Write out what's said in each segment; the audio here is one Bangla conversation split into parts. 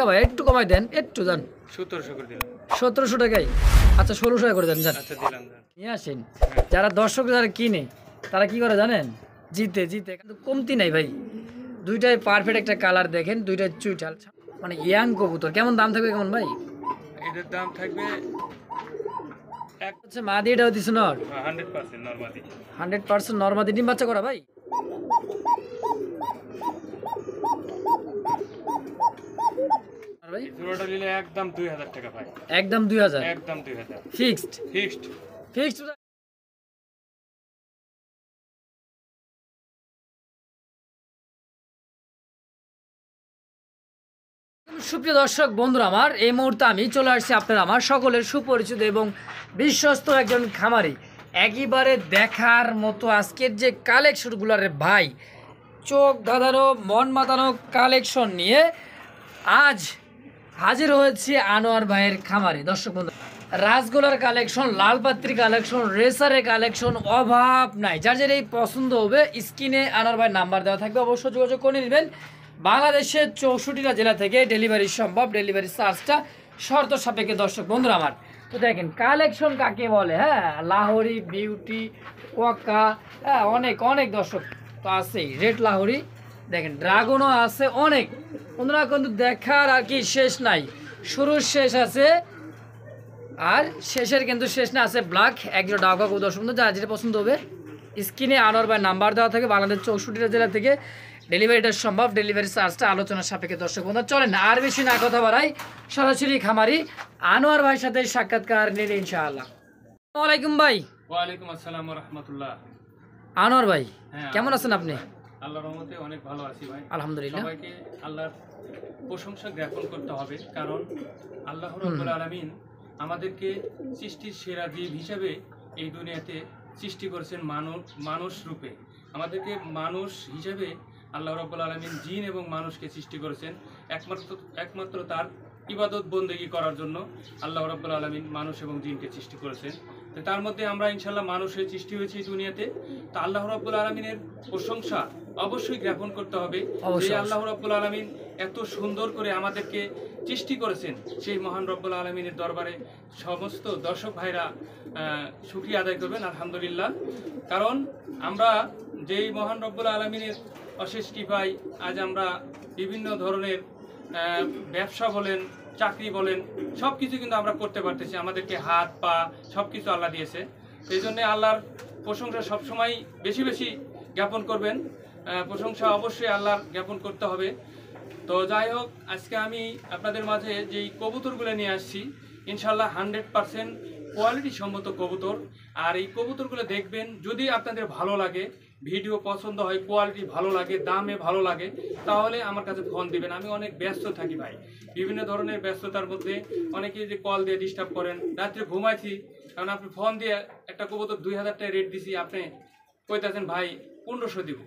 ভাই একটু কমাই দেন, একটু দেন। 1700 করে দিলাম। 1700 টাকাই? আচ্ছা 1600 টাকা করে দেন। যান আচ্ছা দিলাম। নিয়ে আসেন। যারা দর্শক যারা কিনে তারা কি করে জানেন? জিতে জিতে কিন্তু কমতি নাই ভাই। দুইটাই পারফেক্ট একটা কালার দেখেন, দুইটাই চুইটাল মানে ইয়াং কবুতর। কেমন দাম থাকবে কেমন ভাই? এটার দাম থাকবে হচ্ছে মাদি, এটাও দিছে নর? 100% নরমাদি। 100% নরমাদি। ডিম বাচ্চা করা ভাই? ভাই জোড়াটা নিলে একদম 2000 টাকা ভাই। একদম 2000? একদম 2000 ফিক্সড? Fixed fixed. সুপ্রিয় দর্শক বন্ধুরা আমার, এই মুহূর্তে আমি চলে আসছি আপনার আমার সকলের সুপরিচিত এবং বিশ্বস্ত একজন খামারি। একেবারে দেখার মতো আজকের যে কালেকশনগুলোর ভাই, চোখ ধাঁধানো মন মাতানো কালেকশন নিয়ে আজ হাজির হয়েছি আনোয়ার ভাইয়ের খামারে। দর্শক বন্ধু, রাসগোলার কালেকশন, লালপাত্রি কালেকশন, রেসারের কালেকশন অভাব নাই। যার যার এই পছন্দ হবে স্ক্রিনে আনোয়ার ভাইয়ের নাম্বার দেওয়া থাকবে, অবশ্যই যোগাযোগ করে নেবেন। বাংলাদেশের 64টা জেলা থেকে ডেলিভারি সম্ভব, ডেলিভারি চার্জটা শর্ত সাপেক্ষে। দর্শক বন্ধুরা আমার, তো দেখেন কালেকশন কাকে বলে, হ্যাঁ লাহোরি, বিউটি, ওয়াকা, হ্যাঁ অনেক অনেক দর্শক তো আছেই। রেড লাহোরি দেখেন, ড্রাগনও আছে অনেক বন্ধুরা, কিন্তু দেখার আর কি শেষ নাই। শুরুর শেষ আছে আর শেষের কিন্তু শেষ না, আছে ব্ল্যাক একজোড়া ডাকা। দর্শক বন্ধু যার যেটা পছন্দ হবে স্ক্রিনে আনোয়ার ভাই নাম্বার দেওয়া থাকে। বাংলাদেশ 64টা জেলা থেকে ডেলিভারিটা সম্ভব, ডেলিভারি চার্জটা আলোচনার সাপেক্ষে। দর্শক বন্ধু চলেন আর বেশি না কথা বাড়াই, সরাসরি খামারি আনোয়ার ভাইয়ের সাথে সাক্ষাৎকার নিলে ইনশাআল্লাহ। আসসালামু আলাইকুম ভাই। ওয়ালাইকুম আসসালাম ওয়া রাহমাতুল্লাহ। আনোয়ার ভাই কেমন আছেন আপনি? আল্লাহর রহমতে অনেক ভালো আছি ভাই, আলহামদুলিল্লাহ। সবাইকে আল্লাহর প্রশংসা জ্ঞাপন করতে হবে, কারণ আল্লাহ রাব্বুল আলামিন আমাদেরকে সৃষ্টির সেরা জীব হিসেবে এই দুনিয়াতে সৃষ্টি করেছেন মানুষ রূপে। আমাদেরকে মানুষ হিসেবে আল্লাহ রাব্বুল আলামিন জিন এবং মানুষকে সৃষ্টি করেছেন একমাত্র তার ইবাদত বন্দেগী করার জন্য। আল্লাহ রাব্বুল আলামিন মানুষ এবং জিনকে সৃষ্টি করেছেন, তো তার মধ্যে আমরা ইনশাআল্লাহ মানুষের সৃষ্টি হয়েছি এই দুনিয়াতে। তো আল্লাহ রাব্বুল আলামিনের প্রশংসা অবশ্যই জ্ঞাপন করতে হবে যে আল্লাহ রাব্বুল আলামিন এত সুন্দর করে আমাদেরকে সৃষ্টি করেছেন। সেই মহান রব্বুল আলামিনের দরবারে সমস্ত দর্শক ভাইরা শুকরিয়া আদায় করবেন আলহামদুলিল্লাহ। কারণ আমরা যেই মহান রব্বুল আলামিনের অশেষ কৃপায় আজ আমরা বিভিন্ন ধরনের ব্যবসা বলেন, চাকরি বলেন, সব কিছু কিন্তু আমরা করতে পারতেছি। আমাদেরকে হাত পা সব কিছু আল্লাহ দিয়েছে, এই জন্যে আল্লাহর প্রশংসা সবসময় বেশি বেশি জ্ঞাপন করবেন। প্রশংসা অবশ্যই আল্লাহর জ্ঞাপন করতে হবে। তো যাই হোক, আজকে আমি আপনাদের মাঝে যেই কবুতরগুলো নিয়ে আসছি ইনশাআল্লাহ 100% কোয়ালিটি সম্মত কবুতর। আর এই কবুতরগুলো দেখবেন, যদি আপনাদের ভালো লাগে, ভিডিও পছন্দ হয়, কোয়ালিটি ভালো লাগে, দামে ভালো লাগে, তাহলে আমার কাছে ফোন দিবেন। আমি অনেক ব্যস্ত থাকি ভাই, বিভিন্ন ধরনের ব্যস্ততার মধ্যে অনেকে যে কল দিয়ে ডিস্টার্ব করেন, রাত্রে ঘুমাইছি, কারণ আপনি ফোন দিয়ে একটা কবুতর 2000 টাকা রেট দিছি, আপনি কইতেছেন ভাই 1500 দিব।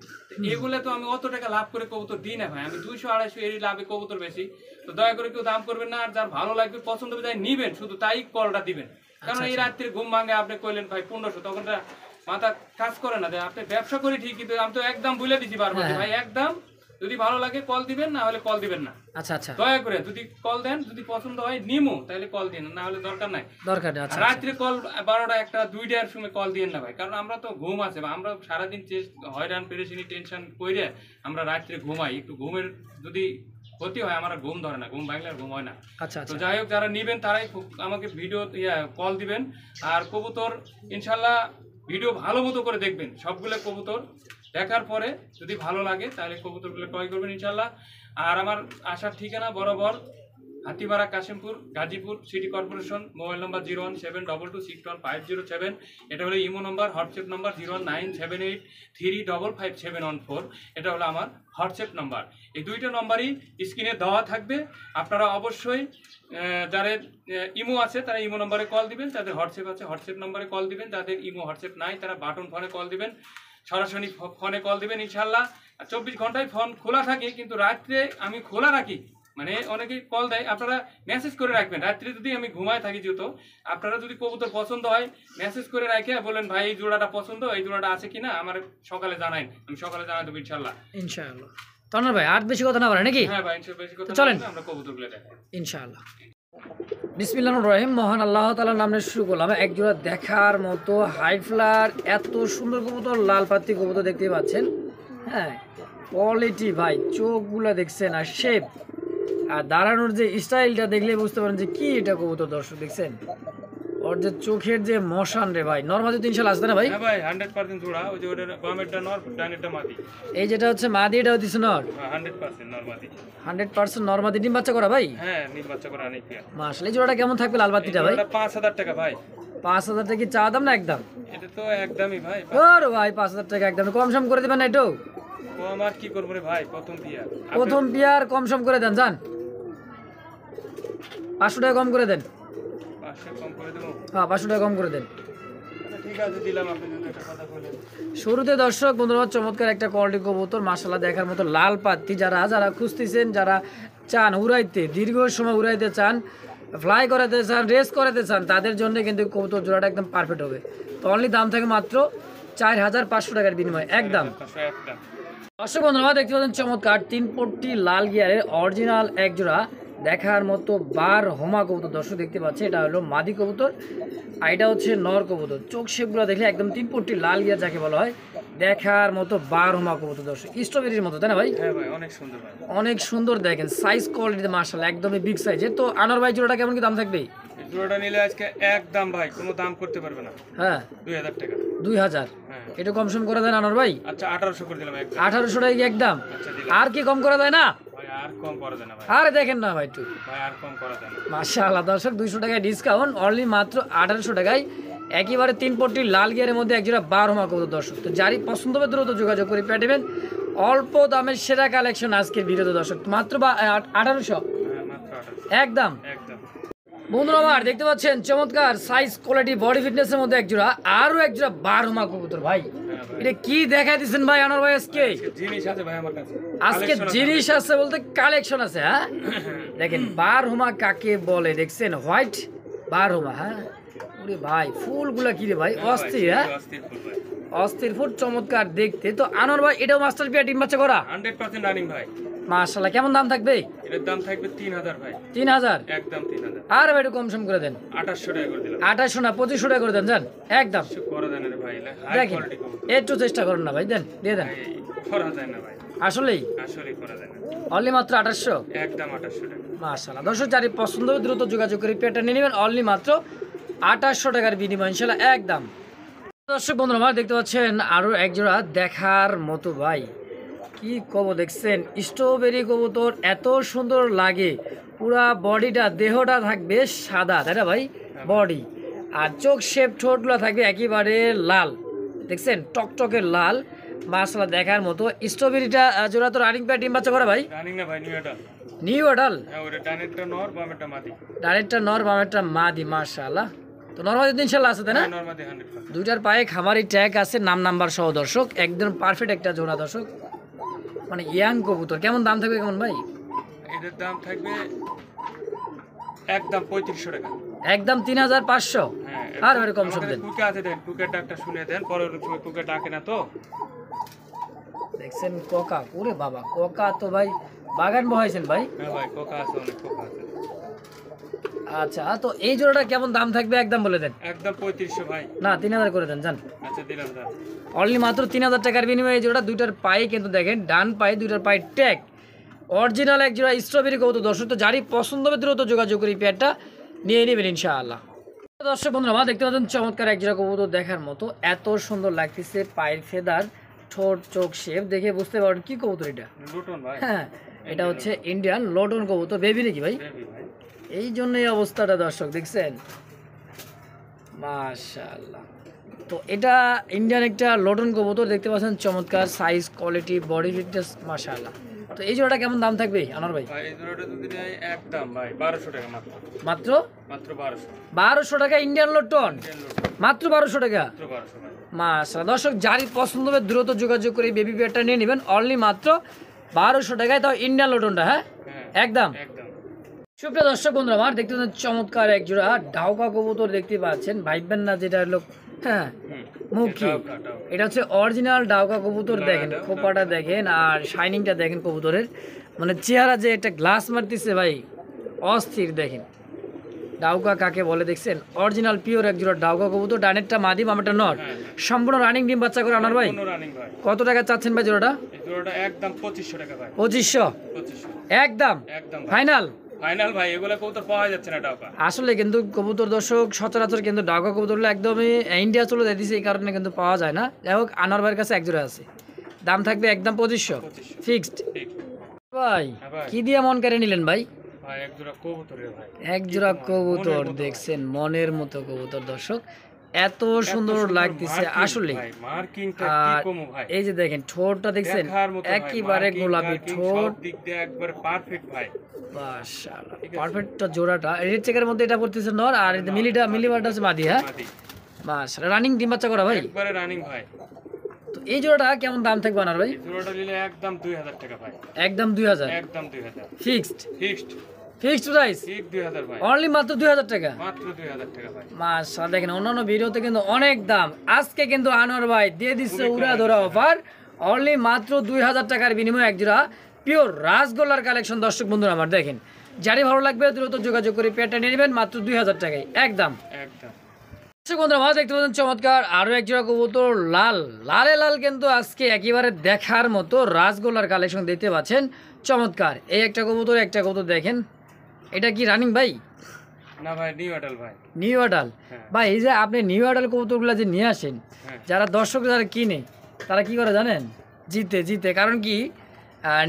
এগুলো তো আমি অত টাকা লাভ করে কবুতর দিই না ভাই, আমি 200-250 এর লাভে কবুতর বেশি। তো দয়া করে কেউ দাম করবেন না, আর যার ভালো লাগবে পছন্দ হবে তাই নিবেন, শুধু তাই কলটা দিবেন। কারণ এই রাত্রে ঘুম ভাঙে আপনি কইলেন ভাই 1500, তখন মাথা কাজ করে না। আপনি ব্যবসা করি ঠিক, কিন্তু আমি তো একদম বলে দিছি বারবার ভাই একদম, যদি ভালো লাগে কল দিবেন, না হলে কল দিবেন না। আচ্ছা আচ্ছা, দয়া করে যদি কল দেন, যদি পছন্দ হয় নিমু, তাহলে কল দিন, না হলে দরকার নাই। রাত্রে কল 12টা 1টা 2টার সময় কল দিয়েন না ভাই, কারণ আমরা তো ঘুম আছে, আমরা সারাদিন হয়রান পেরেশানি টেনশন কইরে আমরা রাত্রে ঘুমাই। একটু ঘুমের যদি ক্ষতি হয়, আমার ঘুম ধরে না, ঘুম ভাঙলে আর ঘুম হয় না। তো যাই হোক, যারা নিবেন তারাই আমাকে ভিডিও কল দিবেন। আর কবুতর ইনশাল্লাহ ভিডিও ভালো মতো করে দেখবেন, সবগুলো কবুতর দেখার পরে যদি ভালো লাগে তাহলে কবুতরগুলো ক্রয় করবেন ইনশাল্লাহ। আর আমার আসার ঠিকানা বরাবর Hatimara, Kashimpur, Gazipur city corporation. Mobile নম্বর 01762615007। এটা হলো ইমো নম্বর, হোয়াটসঅ্যাপ নম্বর 09783555714। এটা হলো আমার হোয়াটসঅ্যাপ নম্বর। এই দুইটা নম্বরই স্ক্রিনে দেওয়া থাকবে। আপনারা অবশ্যই যাদের ইমো আছে তারা ইমো নম্বরে কল দিবেন, যাদের হোয়াটসঅ্যাপ আছে হোয়াটসঅ্যাপ নম্বরে কল দিবেন, যাদের ইমো হোয়াটসঅ্যাপ নাই তারা বাটন ফোনে কল দিবেন, সরাসরি ফোনে কল দিবেন ইনশাল্লাহ। 24 ঘন্টায় ফোন খোলা থাকে, কিন্তু রাত্রে আমি খোলা রাখি, মানে অনেকেই কল দেয়, আপনারা মেসেজ করে রাখবেন। রাত্রে যদি আমি ঘুমায় থাকি, যেহেতু আপনারা যদি কবুতর পছন্দ হয় মেসেজ করে রাখে বলেন ভাই এই জোড়াটা পছন্দ, এই জোড়াটা আছে কিনা আমার সকালে জানাই, আমি সকালে জানাই দেবো ইনশাল্লাহ। ইনশাআল্লাহ তনর ভাই আর বেশি কথা না বলে নাকি? হ্যাঁ ভাই, বেশি কথা চলেন। না, আমরা কবুতরগুলো দেখাই। ইনশাআল্লাহ। বিসমিল্লাহির রহিম, মহান আল্লাহ তাআলার নামে শুরু করলাম। এক জোড়া দেখার মতো হাই ফ্লার এত সুন্দর কবুতর, লাল পাতি কবুতর দেখতেই পাচ্ছেন। হ্যাঁ, কোয়ালিটি ভাই, চোখগুলা দেখছেন আর শেপ আর দাঁড়ানোর যে স্টাইলটা দেখলে বুঝতে পারেন যে কি এটা কবুতর। দর্শক দেখছেন ওর যে চোখের যে মশান রে ভাই, নরমাদি তো ইনশাআল্লাহ আসবে না ভাই? হ্যাঁ ভাই, 100% জোড়া। ওই যে ওটার বামেরটা নর, ডানেরটা মাদি। এই যেটা হচ্ছে মাদি, এটা হচ্ছে নর। হ্যাঁ, 100% নর মাদি। 100% নরমাদি, ডিম বাচ্চা করা ভাই? হ্যাঁ, নিম বাচ্চা করে অনেক পেয়ার। মাশাআল্লাহ। এই জোড়াটা কেমন থাকবে লাল বাতিটা ভাই? এটা 5000 টাকা ভাই। 5000 টাকা কি চা দাম না একদম? এটা তো একদমই ভাই। ওর ভাই 5000 টাকা একদম কম সম করে দিবেন না একটু? কম আর কি করবো রে ভাই, প্রথম পেয়ার। প্রথম পেয়ার কম সম করে দেন, জান 500 টাকা কম করে দেন। 500 কম করে দেবো? হ্যাঁ 500 টাকা কম করে দেন। ঠিক আছে, দিলাম। আপনি যদি একটা কথা বলেন। শুরুতে দর্শক বন্ধুরা চমৎকার একটা কোয়ালিটি কবুতর, মাশাআল্লাহ দেখার মতো লাল পাত্তি। যারা খুঁজতেছেন, যারা চান উড়াইতে, দীর্ঘ সময় উড়াইতে চান, ফ্লাই করাতে চান, রেস করাতে চান, তাদের জন্য কিন্তু কবুতর জোড়াটা একদম পারফেক্ট হবে। তো অনলি দাম থাকে মাত্র 4500 টাকার বিনিময়ে একদম। 500 একটা। দর্শক বন্ধুরা দেখতে পাচ্ছেন চমৎকার 3 পট্টি লাল গিয়ারের অরিজিনাল এক জোড়া দেখার মতো বার হোমা কবুতর। দর্শক দেখতে পাচ্ছে এটা হলো মাদি কবুতর আর এটা হচ্ছে নর কবুতর। চোখ শেপগুলো দেখলে একদম 3 পট্টি লাল গিয়ার যাকে বলা হয়, দেখার মতো বার হোমা কবুতর। দর্শক স্ট্রবেরির মতো, তাই না ভাই? হ্যাঁ ভাই, অনেক সুন্দর ভাই। অনেক সুন্দর দেখেন, সাইজ কোয়ালিটিতে মাশাআল্লাহ একদমই বিগ সাইজের। তো আনোয়ার ভাই জোড়াটা কেমন কি দাম থাকবে? এই জোড়াটা নিলে আজকে একদম ভাই, কোনো দাম করতে পারবে না। হ্যাঁ 2000 টাকা। 2000 হ্যাঁ। একটু কম সম করে দেন আনোয়ার ভাই। আচ্ছা, 1800 করে দিলাম একদম। 1800 টাকা কি একদম? আচ্ছা, দিলাম। আর কি কম করা যায় না ভাই আর কম করা যায় না ভাই। আরে দেখেন না ভাই একটু, ভাই আর কম করা যায় না। মাশাআল্লাহ দর্শক 200 টাকায় ডিসকাউন্ট, অনলি মাত্র 1800 টাকায় একেবারে 3 পট্টি লাল গিয়ারের মধ্যে একজোড়া 12 মা কবুতর। দর্শক তো যারই পছন্দ হবে দ্রুত যোগাযোগ করে পেটেবেন। অল্প দামের সেরা কালেকশন আজকের ভিডিওতে দর্শক, মাত্র 1800 হ্যাঁ, মাত্র 1800 একদম। একদম। বন্ধুরা আমার দেখতে পাচ্ছেন চমৎকার সাইজ কোয়ালিটি বডি ফিটনেসের মধ্যে একজোড়া আরো একজোড়া 12 মা কবুতর ভাই। হ্যাঁ ভাই, এটা কি দেখাই দিচ্ছেন ভাই আনোয়ার ভাই আজকে? জিনিস আছে ভাই আমার কাছে। আজকে Collection আছে। জিনিস আছে বলতে কালেকশন আছে। হ্যাঁ দেখেন বারহুমা কাকে বলে, দেখছেন হোয়াইট বারহুমা। হ্যাঁ ওরে ভাই ফুলগুলা কি রে ভাই, হ্যাঁ ভাই, অস্থির। হ্যাঁ অস্থির ফুল ভাই। অস্থির ফুল, চমৎকার দেখতে। তো আনোয়ার ভাই এটাও মাস্টার পিয়া ডিম বাচ্চা করা? 100% রানিং ভাই। মাশাআল্লাহ। কেমন দাম থাকবে? এটার দাম থাকবে 3000 ভাই। 3000 একদম 3000। আর ভাই একটু কম সম করে দেন। 2800 টাকা করে দিলাম। 2800 না 2500 টাকা করে দেন, জান একদম। কিছু করা যায় না রে ভাই, হাই দেখেন কোয়ালিটি কবুতর। একটু চেষ্টা করুন না ভাই, দেন দিয়ে দেন। ভাই, করা যায় না ভাই, আসলেই আসলে করা যায় না। অনলি মাত্র 2800 একদম 2800 টাকা। মাশাআল্লাহ। দর্শক যারি পছন্দ হবে দ্রুত যোগাযোগ করে পেয়ারটা নিয়ে নেবেন, অনলি মাত্র 2800 টাকার বিনিময় ইনশাআল্লাহ একদম। দর্শক বন্ধুরা আমার দেখতে পাচ্ছেন আরো এক জোড়া দেখার মতো ভাই, কি কব দেখছেন স্ট্রবেরি কবুতর, এত সুন্দর লাগে। পুরা বডিটা দেহটা থাকবে সাদা, তাই না ভাই? বডি আর চোখ শেপ ঠোঁটগুলো থাকবে একেবারে লাল, দেখছেন টকটকে লাল, মাশাআল্লাহ দেখার মতো। স্ট্রবেরিটা জোড়া তো রানিং প্যাড ডিম বাচ্চা করা ভাই? রানিং না ভাই, নিউ এটা। নিউ অডাল? হ্যাঁ, ওটা ডানেরটা নর, বামেরটা মাদি। ডানেরটা নর বামেরটা মাদি, মাশাআল্লাহ। তো নরমাদি তো ইনশাআল্লাহ আছে, তাই না? নর মাদি 100%। দুইটার পায়ে খামারি ট্যাগ আছে, নাম নাম্বার সহ। দর্শক একদম পারফেক্ট একটা জোড়া দর্শক, মানে ইয়াং কবুতর। কেমন দাম থাকবে কেমন ভাই? এটার দাম থাকবে একদম 3500 টাকা। একদম 3500। হ্যাঁ, আর এবারে কম সম দেন। কুকে আছে, দেন কুকের ডাকটা শুনে দেন, পরের সময় কুকে ডাকে না তো। দেখছেন কোকা, ওরে বাবা কোকা তো ভাই বাগান বহাইছেন ভাই। হ্যাঁ ভাই, কোকা আছে, অনেক কোকা আছে। আচ্ছা তো এই জোড়াটা কেমন দাম থাকবে একদম বলে দেন। একদম 3500 ভাই। না 3000 করে দেন, জান আচ্ছা, দিলাম দাম। অনলি মাত্র 3000 টাকার বিনিময়ে এই জোড়া। দুইটার পায়ে কিন্তু দেখেন, ডান পায়ে দুইটার পায়ে ট্যাগ, অরিজিনাল এক জোড়া স্ট্রবেরি কবুতর। দর্শক তো যারই পছন্দ হবে দ্রুত যোগাযোগ করি পেয়ারটা নিয়ে নেবেন ইনশাআল্লাহ। দর্শক বন্ধুরা আমার দেখতে পাচ্ছেন চমৎকার এক জোড়া কবুতর দেখার মতো, এত সুন্দর লাগতেছে। পায়ের ফেদার, ঠোঁট চোখ শেপ দেখে বুঝতে পারবেন কি কবুতর এটা। লুটন ভাই। হ্যাঁ এটা হচ্ছে ইন্ডিয়ান লটন কবুতর, বেবি নাকি ভাই? বেবি ভাই। এই জন্য এই অবস্থাটা দর্শক দেখছেন, মাশাআল্লাহ। তো এটা ইন্ডিয়ান একটা লটন কবুতর দেখতে পাচ্ছেন, চমৎকার সাইজ কোয়ালিটি বডি ফিটনেস মাশাআল্লাহ। তো এই জোড়াটা কেমন দাম থাকবে আনোয়ার ভাই? ভাই, এই জোড়াটা যদি নেয় একদম ভাই 1200 টাকা মাত্র। মাত্র মাত্র 1200। 1200 টাকা ইন্ডিয়ান লটন, মাত্র 1200 টাকা। মাত্র 1200 ভাই। মাশাআল্লাহ। দর্শক যারই পছন্দ হবে দ্রুত যোগাযোগ করে বেবি পেয়ারটা নিয়ে নেবেন, অনলি মাত্র 1200 টাকায়, তাও ইন্ডিয়ান লটনটা। হ্যাঁ হ্যাঁ, একদম। একদম। সুপ্রিয় দর্শক বন্ধুরা আমার দেখতে পাচ্ছেন চমৎকার এক জোড়া ডাউকা কবুতর দেখতে পাচ্ছেন, ভাইবেন না যেটা হলো হ্যাঁ হুম, মুখী ডাউকা, ডাউকা। এটা হচ্ছে অরিজিনাল ডাউকা কবুতর ডাউকা, দেখেন ডাউকা। খোপাটা দেখেন আর শাইনিংটা দেখেন কবুতরের মানে চেহারা যে একটা গ্লাস মারতেছে ভাই অস্থির দেখেন ডাউকা কাকে বলে দেখছেন অরিজিনাল পিওর এক জোড়া ডাউকা কবুতর ডানেরটা মাদি বামেরটা নর হ্যাঁ, সম্পূর্ণ রানিং ডিম বাচ্চা করে আনার ভাই কোনো রানিং ভাই। কত টাকা চাচ্ছেন ভাই জোড়াটা এই জোড়াটা একদম 2500 টাকা ভাই। 2500 2500 একদম একদম ভাই। ফাইনাল ফাইনাল ভাই, এগুলা কবুতর পাওয়া যাচ্ছে না ডাউকা। আসলে কিন্তু কবুতর দর্শক সচরাচর কিন্তু ডাউকা কবুতরগুলো একদমই ইন্ডিয়া চলে যাইতেছে এই কারণে কিন্তু পাওয়া যায় না যাই হোক আনোয়ার ভাইয়ের কাছে এক জোড়া আছে দাম থাকবে একদম 2500 2500 ফিক্সড ঠিক। ভাই হ্যাঁ ভাই। কি দিয়ে মন কেড়ে নিলেন ভাই ভাই এক জোড়া কবুতরের ভাই। এক জোড়া কবুতর মনের মতো দেখছেন মনের মতো কবুতর দর্শক এত সুন্দর এত লাগতেছে marking আসলে ভাই, মার্কিংটা কি আর কমু ভাই। এই যে দেখেন ঠোঁটটা দেখছেন দেখার মতো ভাই, একেবারে marking, গোলাপি টার্কিং ঠোঁট সব দিক দিয়ে একবার পারফেক্ট ভাই। মাশাআল্লাহ ঠিক আছে। পারফেক্ট জোড়াটা রেড চেকের মধ্যে এটা পড়তেছে নর আর এই যে মিলিবারটা হচ্ছে মাদি হ্যাঁ মাদি। মাশাআল্লাহ রানিং ডিম বাচ্চা করা ভাই একবারে রানিং ভাই। তো এই জোড়াটা কেমন দাম থাকবে আনার ভাই এই জোড়াটা নিলে একদম 2000 টাকা ভাই। একদম 2000 একদম 2000 ফিক্সড ফিক্সড। ফিক্সড প্রাইস ঠিক 2000 ভাই। অনলি মাত্র 2000 টাকা মাত্র 2000 টাকা ভাই। মাশাআল্লাহ দেখেন অন্যান্য ভিডিওতে কিন্তু অনেক দাম আজকে কিন্তু আনোয়ার ভাই দিয়ে দিচ্ছে খুবই উড়া কম ধরা আছে। অফার অনলি মাত্র 2000 টাকার বিনিময়ে এক জোড়া পিওর রাসগোল্লার কালেকশন দর্শক বন্ধুরা আমার দেখেন যারই ভালো লাগবে দ্রুত যোগাযোগ করে পেয়ারটা নিয়ে নেবেন মাত্র 2000 টাকায় একদম একদম। দর্শক বন্ধুরা আমার দেখতে পাচ্ছেন চমৎকার আরো এক জোড়া কবুতর লাল লালে লাল কিন্তু আজকে একেবারে দেখার মতো রাসগোল্লার কালেকশন দেখতে পাচ্ছেন চমৎকার এই একটা কবুতর দেখেন এটা কি রানিং ভাই না ভাই, নিউ অ্যাডাল ভাই। নিউ অ্যাডাল হ্যাঁ। ভাই এই যে আপনি নিউ অ্যাডাল কবুতরগুলো যে নিয়ে আসেন হ্যাঁ। যারা দর্শক যারা কিনে তারা কি করে জানেন জিতে কারণ কি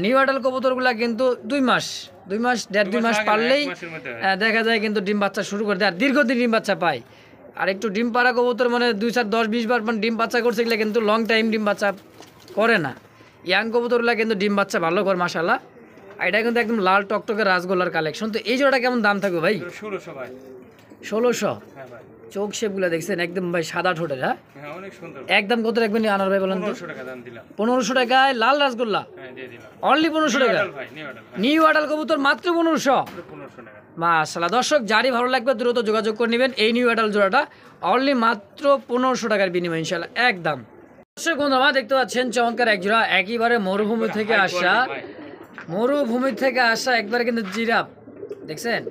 নিউ অ্যাডাল কবুতরগুলো কিন্তু 2 মাস 1.5-2 মাস লাগে না, পারলেই এক মাসের মধ্যে হয়। দেখা যায় কিন্তু ডিম বাচ্চা শুরু করে দেয় আর দীর্ঘদিন ডিম বাচ্চা পায় আর একটু ডিম পাড়া কবুতর মানে 2-4-10-20 বার ডিম বাচ্চা করছে এগুলো কিন্তু লং টাইম ডিম বাচ্চা করে না ইয়াং কবুতরগুলো কিন্তু ডিম বাচ্চা ভালো করে মাশাআল্লাহ আর এটা কিন্তু একদম লাল টকটকে রাসগোল্লার কালেকশন তো এই জোড়াটা কেমন দাম থাকবে ভাই 1600 ভাই। 1600 হ্যাঁ ভাই। চোখ শেপগুলো দেখছেন একদম ভাই সাদা ঠোঁটের হ্যাঁ হ্যাঁ, অনেক সুন্দর। একদম কত রাখবেন আনার ভাই বলেন তো 1500 টাকা দাম দিলাম। 1500 টাকায় লাল রাসগোল্লা হ্যাঁ, দিয়ে দিলাম। অনলি 1500 নিউ টাকা অ্যাডাল ভাই, নিউ অ্যাডাল ভাই। নিউ আডাল কবুতর মাত্র 1500 1500 টাকা। মাশাআল্লাহ দর্শক যারই ভালো লাগবে দ্রুত যোগাযোগ করে নেবেন এই নিউ আডাল জোড়াটা অনলি মাত্র 1500 টাকার বিনিময়ে ইনশাআল্লাহ একদম দর্শক বন্ধুরা দেখতে পাচ্ছেন চমৎকার এক জোড়া একেবারে মরুভূমি থেকে High আসা quality ভাই। মরুভূমি থেকে আসা একবারে কিন্তু জিরাফ দেখছেন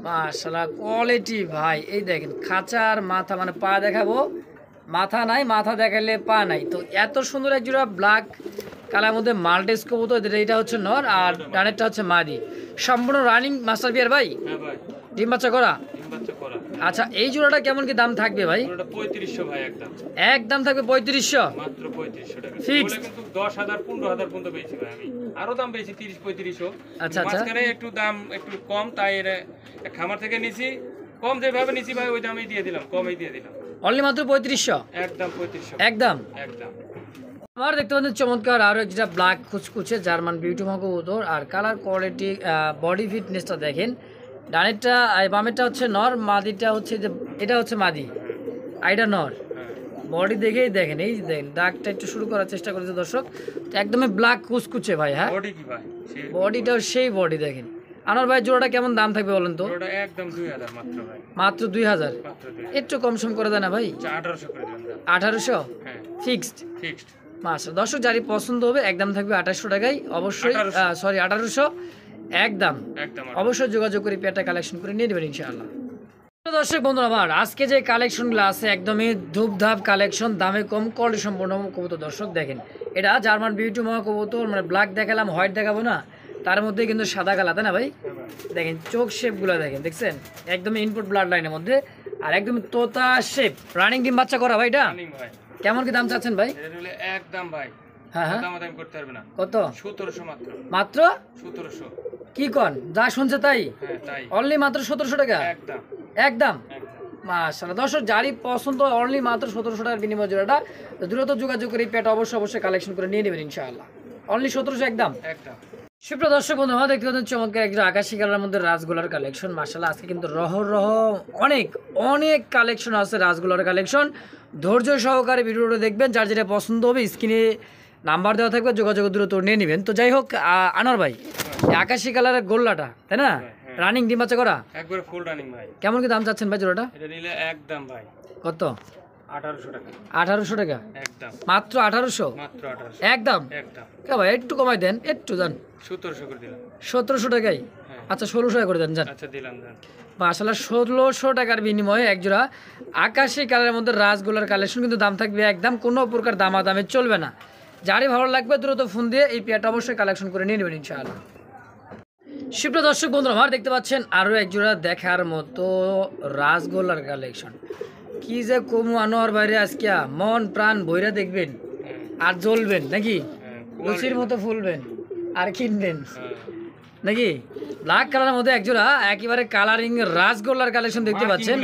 মাশাআল্লাহ কোয়ালিটি ভাই এই দেখেন খাঁচার মাথা মানে পা দেখাবো মাথা নাই মাথা দেখালে পা নাই তো এত সুন্দর এক জোড়া ব্ল্যাক কালার মধ্যে মাল্টেস কবুতর এটা হচ্ছে নর আর ডানেরটা হচ্ছে মাদি সম্পূর্ণ রানিং মাস্টার বিয়ার ভাই হ্যাঁ ভাই, ডিম বাচ্চা করা ডিম বাচ্চা করা। আচ্ছা এই জোড়াটা কেমন কি দাম থাকবে ভাই ওটা 3500 ভাই একদম। একদম থাকবে 3500 মাত্র 3500 টাকা। Fixed। বলে কিন্তু 10000 15000 পর্যন্ত পেয়েছি ভাই আমি। আরো দাম পেয়েছি 30-3500। আচ্ছা, আচ্ছা। মাঝখানে একটু দাম একটু কম, তাই এর খামার থেকে নিছি। কম যেভাবে নিছি ভাই ওই দামেই দিয়ে দিলাম, কমই দিয়ে দিলাম। অনলি মাত্র 3500 একদম 3500। একদম একদম। আমার দেখতে পাচ্ছেন চমৎকার আরো একটা ব্ল্যাক কুচকুচে জার্মান বিউটি কবুতর আর কালার কোয়ালিটি বডি ফিটনেসটা দেখেন ডানেরটা বামেরটা হচ্ছে নর মাদিটা হচ্ছে যে এটা হচ্ছে মাদি আইডা নর হ্যাঁ। বডি দেখেই দেখেন এই যে দেখেন দাগটা একটু শুরু করার চেষ্টা করেছে দর্শক তো একদমই ব্ল্যাক কুচকুচে ভাই হ্যাঁ বডি কি ভাই? সেই বডিটাও সেই বডি দেখেন আনোয়ার ভাই জোড়াটা কেমন দাম থাকবে বলেন তো ওটা একদম 2000 মাত্র ভাই। মাত্র 2000 মাত্র 2000। একটু কম সম করে দেয় না ভাই 1800 করে দিলাম দাম। 1800 হ্যাঁ, ফিক্সড ফিক্সড। মাসা দর্শক যারই পছন্দ হবে একদম থাকবে 2800 টাকায় অবশ্যই 1800 সরি 1800 একদম একদম। অবশ্যই যোগাযোগ করে পেয়ারটা কালেকশন করে নিয়ে নেবেন ইনশাআল্লাহ দর্শক বন্ধুরা আমার আজকে যে কালেকশনগুলো আছে একদমই ধূপধাপ কালেকশন দামে কম কোয়ালিটি সম্পন্ন কবুতর দর্শক দেখেন এটা জার্মান বিউটি মহা কবুতর মানে ব্ল্যাক দেখালাম হোয়াইট দেখাবো না তার মধ্যে কিন্তু সাদা কালা তাই না ভাই দেখেন চোখ শেপগুলো দেখেন দেখছেন একদমই ইনপুট ব্লাড লাইনের মধ্যে আর একদম তোতা শেপ রানিং ডিম বাচ্চা করা ভাই এটা রানিং ভাই। কেমন কি দাম চাচ্ছেন ভাই এটা হলো একদম ভাই। হ্যাঁ হ্যাঁ দামাদামি করতে পারবে না। কত 1700 মাত্র। মাত্র 1700। কি কন যা শুনছে তাই হ্যাঁ, তাই। অনলি মাত্র 1700 টাকা একদম। একদম একদম। মাশাআল্লাহ দর্শক যারই পছন্দ অনলি মাত্র 1700 টাকার বিনিময় জোড়াটা তো দ্রুত যোগাযোগ করে এই পেটা অবশ্যই কালেকশন করে নিয়ে নেবেন ইনশাআল্লাহ অনলি 1700 একদম একদম। সুপ্রিয় দর্শক বন্ধু আমরা দেখতে পাচ্ছেন চমৎকার একটা আকাশি কালারের মধ্যে রাজগোলার কালেকশন মাশাআল্লাহ আজকে কিন্তু রহ অনেক অনেক কালেকশন আছে রাজগোলার কালেকশন ধৈর্য সহকারে ভিডিওটা দেখবেন যার যেটা পছন্দ হবে স্ক্রিনে নাম্বার দেওয়া থাকবে যোগাযোগ দ্রুত নিয়ে নেবেন তো যাই হোক আনোয়ার ভাই এই আকাশি কালারের গোল্লাটা তাই না রানিং ডিম বাচ্চা করা একবারে ফুল রানিং ভাই। কেমন কি দাম চাচ্ছেন ভাই জোড়াটা? এটা নিলে একদম ভাই কত? 1800 টাকা। 1800 টাকা? একদম মাত্র 1800? মাত্র 1800 একদম? একদম। কে ভাই একটু কমাই দেন, একটু দেন। 1700 করে দিলাম। 1700 টাকাই? হ্যাঁ। আচ্ছা 1600 টাকা করে দেন যান। আচ্ছা দিলাম দেন। আসলে 1600 টাকার বিনিময়ে একজোড়া আকাশি কালারের মধ্যে রাসগোলার কালেকশন, কিন্তু দাম থাকবে একদম, কোনো প্রকার দামাদামে চলবে না। যারই ভালো লাগবে দ্রুত ফোন দিয়ে এই পেয়ারটা অবশ্যই কালেকশন করে নিয়ে নেবেন ইনশাআল্লাহ। সুপ্রিয় দর্শক বন্ধুরা আমার দেখতে পাচ্ছেন আরও একজোড়া দেখার মতো রাসগোলার কালেকশন। কি যে কমু আনোয়ার বাইরে আজকে মন প্রাণ বইরা দেখবেন আর জ্বলবেন নাকি, লুচির মতো ফুলবেন আর কিনবেন নাকি। ব্ল্যাক কালারের মধ্যে একজোড়া একেবারে কালারিং রাসগোল্লার কালেকশন দেখতে পাচ্ছেন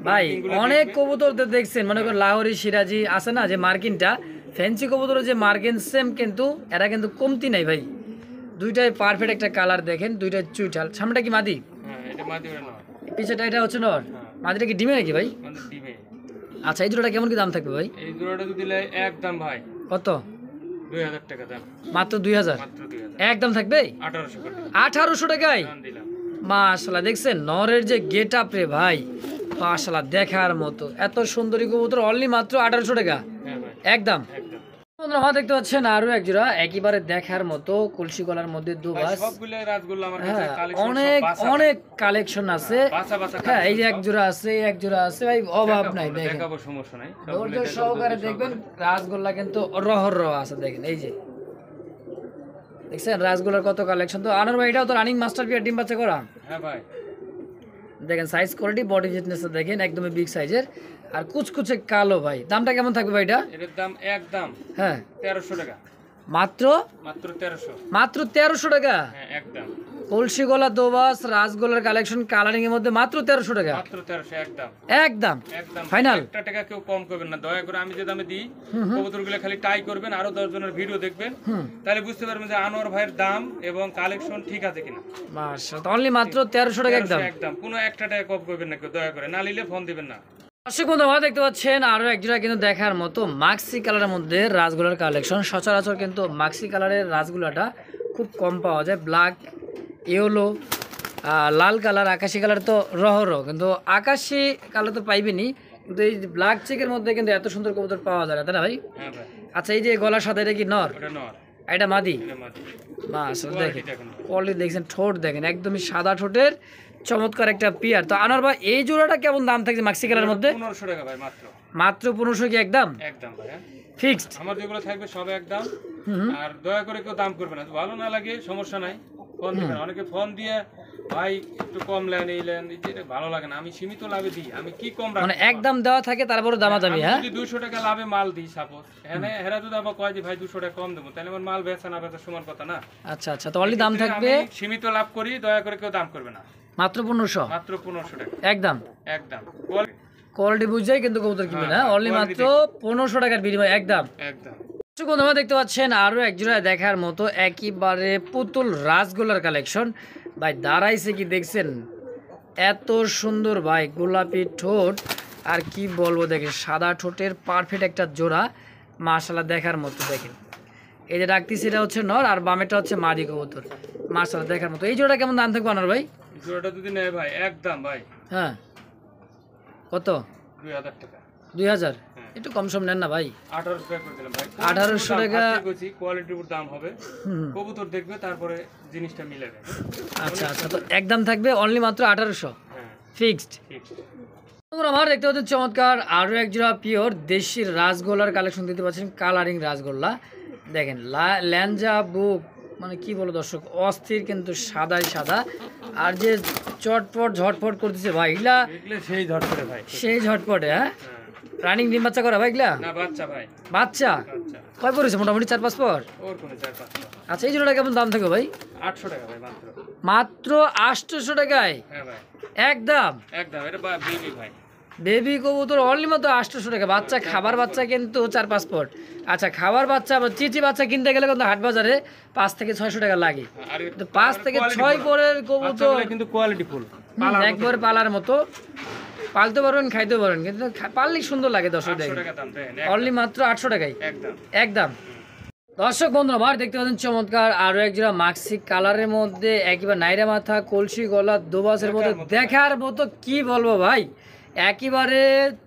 ভাই। অনেক কবুতর দেখছেন, মনে করেন লাহোরি সিরাজি আছে না যে মার্কিনটা, ফ্যান্সি কবুতরের যে মার্কিন সেম, কিন্তু এরা কিন্তু কমতি নাই ভাই। দুইটাই পারফেক্ট একটা কালার দেখেন, দুইটাই চুইঠাল। সামনেটা কি মাদি? পিছেটা এটা হচ্ছে নর। মাদিটা কি ডিমে নাকি ভাই? আচ্ছা এই জোড়াটা কেমন কি দাম থাকবে ভাই? এই জোড়াটা তো দিলে একদম ভাই কত? 2000 টাকা দাম। মাত্র 2000? মাত্র 2000 একদম থাকবে 1800 করে 1800 টাকায়? দিলাম। মাশাআল্লাহ দেখছেন নরের যে গেট আপ রে ভাই, মাশাআল্লাহ দেখার মতো এত সুন্দরী কবুতর অনলি মাত্র 1800 টাকা? হ্যাঁ ভাই একদম। একদম। বন্ধুরা আমার দেখতে পাচ্ছেন আরো এক জোড়া একেবারে দেখার মতো কলসি গলার মধ্যে দুবাস। সবগুলো রাসগোল্লা আমার কাছে হ্যাঁ, কালেকশন অনেক অনেক কালেকশন আছে। বাসা বাসা হ্যাঁ এই যে এক জোড়া আছে, এক জোড়া আছে ভাই, অভাব নাই। দেখেন দেখাবো, সমস্যা নাই। ধৈর্য সহকারে দেখবেন, রাসগোল্লা কিন্তু রহর আছে। দেখেন এই যে দেখছেন রাসগোল্লার কত কালেকশন। তো আনার ভাই এটাও তো রানিং মাস্টার পিয়ার ডিম বাচ্চা করা। হ্যাঁ ভাই দেখেন সাইজ কোয়ালিটি বডি ফিটনেস দেখেন একদমই বিগ সাইজের আর কুচকুচে কালো ভাই। দামটা কেমন থাকবে ভাই এটা? এর দাম একদম হ্যাঁ 1300 টাকা। মাত্র? মাত্র 1300। মাত্র 1300 টাকা? হ্যাঁ একদম। কলসি গলা দোবাস রাসগোলার কালেকশন কালারিং এর মধ্যে মাত্র 1300 টাকা? মাত্র 1300 একদম। একদম একদম ফাইনাল? একটা টাকা কেউ কম করবেন না দয়া করে। আমি যে দামে দিই কবুতরগুলো খালি টাই করবেন, আরো 10 জনের ভিডিও দেখবেন, তাহলে বুঝতে পারবেন যে আনোয়ার ভাইয়ের দাম এবং কালেকশন ঠিক আছে কিনা। মাশাআল্লাহ অনলি মাত্র 1300 টাকা একদম? একদম। কোনো একটা টাকা কম করবেন না কেউ দয়া করে, না নিলে ফোন দিবেন না। দর্শক বন্ধু আপনারা দেখতে পাচ্ছেন আরো এক জোড়া কিন্তু দেখার মতো মাক্সি কালারের মধ্যে রাসগোলার কালেকশন। সচরাচর কিন্তু মাক্সি কালারের রাসগোলাটা খুব কম পাওয়া যায়। ব্ল্যাক, ইয়েলো, লাল কালার, আকাশি কালার তো রহরহ, কিন্তু আকাশি কালার তো পাইবেনি, কিন্তু এই ব্ল্যাক চেকের মধ্যে কিন্তু এত সুন্দর কবুতর পাওয়া যায় না, তাই না ভাই? হ্যাঁ ভাই। আচ্ছা এই যে গলার সাথে এটা কি নর? ওটা নর, এটা মাদি? এটা মাদি। মাশাআল্লাহ দেখেন কোয়ালিটি দেখছেন, ঠোঁট দেখেন একদমই সাদা ঠোঁটের চমৎকার একটা পিয়ার। তো আনার ভাই এই জোড়াটা কেমন দাম থাকছে মাক্সি কালারের মধ্যে? 1500 টাকা ভাই মাত্র। মাত্র 1500 কি একদম? একদম ভাই ফিক্সড? আমার যেগুলো থাকবে সব একদম। আর দয়া করে কেউ দাম করবে না, ভালো না লাগে সমস্যা নাই, ফোন দিবেন। অনেকে ফোন দিয়ে ভাই একটু কম লেন এই লেন, এটা ভালো লাগে না। আমি সীমিত লাভে দিই, আমি কি কম রাখবো? মানে একদম দেওয়া থাকে তারপরে দামাদামি? হ্যাঁ যদি 200 টাকা লাভে মাল দিই সাপোজ, হেরা যদি আবার কয় যে ভাই 200 টাকা কম দেবো, তাহলে আমার মাল বেচা না বেচা সমান কথা না। আচ্ছা আচ্ছা, তো অনলি দাম থাকবে আমি সীমিত লাভ করি, দয়া করে কেউ দাম করবে না। মাত্র 1500? মাত্র 1500 টাকা একদম? একদম। কোয়ালিটি বুঝাই কিন্তু কবুতর কিনবেন। হ্যাঁ অনলি মাত্র 1500 টাকার বিনিময় একদম একদম। বন্ধুরা দেখতে পাচ্ছেন আরো এক জোড়া দেখার মতো একেবারে পুতুল রাসগোলার কালেকশন। ভাই দাঁড়াইছে কি দেখছেন, এত সুন্দর ভাই, গোলাপি ঠোঁট আর কি বলবো, দেখেন সাদা ঠোঁটের পারফেক্ট একটা জোড়া, মাশাআল্লাহ দেখার মতো। দেখেন এই যে ডাকতিছে এটা হচ্ছে নর আর বামেটা হচ্ছে মাদি কবুতর, মাশাআল্লাহ দেখার মতো। এই জোড়া কেমন দাম থাকবে আনার ভাই? জোড়াটা যদি নেয় ভাই একদম ভাই। হ্যাঁ কত? 2000 টাকা। 2000? একটু কম সম নেন না ভাই। 1800 টাকা করে দিলাম ভাই। 1800 টাকা? কোয়ালিটির উপর দাম হবে, কবুতর দেখবে তারপরে জিনিসটা মিলাবে। আচ্ছা আচ্ছা, তো একদম থাকবে অনলি মাত্র 1800? হ্যাঁ ফিক্সড? তোমরা আমার দেখতে পাচ্ছেন চমৎকার আরো এক জোড়া পিওর দেশি রাসগোল্লার কালেকশন দিতে পাচ্ছেন, কালারিং রাসগোল্লা। দেখেন ল্যাঞ্জা বুক, মানে কি বলো দর্শক, অস্থির কিন্তু সাদাই সাদা, আর যে চটপট ঝটপট করতেছে ভাই, এগুলা সেই ঝটপটে ভাই, সেই ঝটপটে। হ্যাঁ রানিং ডিম বাচ্চা করা ভাই এগুলা? না বাচ্চা ভাই। বাচ্চা? কয় পড়েছে মোটামুটি 4-5 পর? ওর কোনে 4-5 পর। আচ্ছা এই জোড়াটা কেমন দাম থাকবে ভাই? 800 টাকা ভাই মাত্র। মাত্র 800 টাকায়? হ্যাঁ ভাই একদম একদম। এটা বেবি ভাই, বেবি কবুতর অনলি মাত্র 800 টাকা। বাচ্চা খাবার বাচ্চা কিন্তু 4-5 পট। আচ্ছা খাবার বাচ্চা বা চিচি বাচ্চা কিনতে গেলে কিন্তু হাট বাজারে 5 থেকে 600 টাকা লাগে। 5 থেকে 6 পরের কবুতর কিন্তু কোয়ালিটি ফুল, একবার পালার মতো পালতে পারবেন, খাইতে পারবেন, কিন্তু পাললে সুন্দর লাগে দর্শক। দেখেন অনলি মাত্র 800 টাকায় একদম একদম। দর্শক বন্ধুরা আমার দেখতে পাচ্ছেন চমৎকার আরো এক জোড়া মাক্সি কালারের মধ্যে একেবারে নাইরা মাথা কলসি গলা দোবাসের মধ্যে দেখার মতো কি বলবো ভাই, একেবারে